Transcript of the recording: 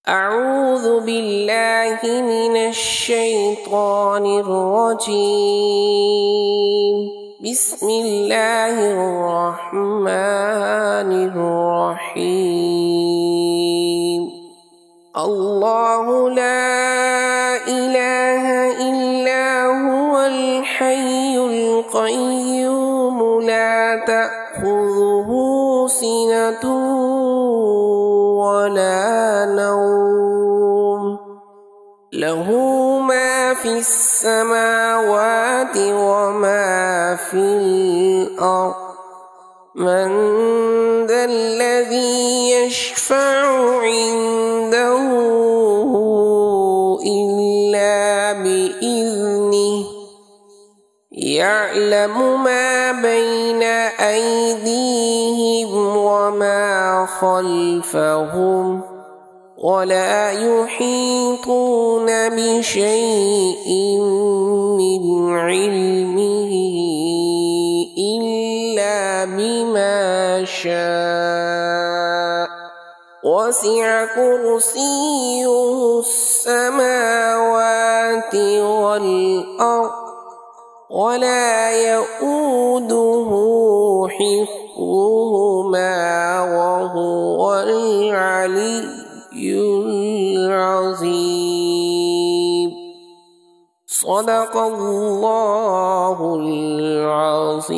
أعوذ بالله من الشيطان الرجيم. بسم الله الرحمن الرحيم. الله لا إله إلا هو الحي القيوم لا تأخذه سنة ولا نوم له ما في السماوات وما في الأرض من ذا الذي يشفع عنده إلا بإذنه يعلم ما بين أيديهم وما خلفهم ولا يحيطون بشيء من علمه إلا بما شاء وسع كرسيه السماوات والأرض ولا يؤوده حفظهما وهو العلي العظيم. صدق الله العظيم.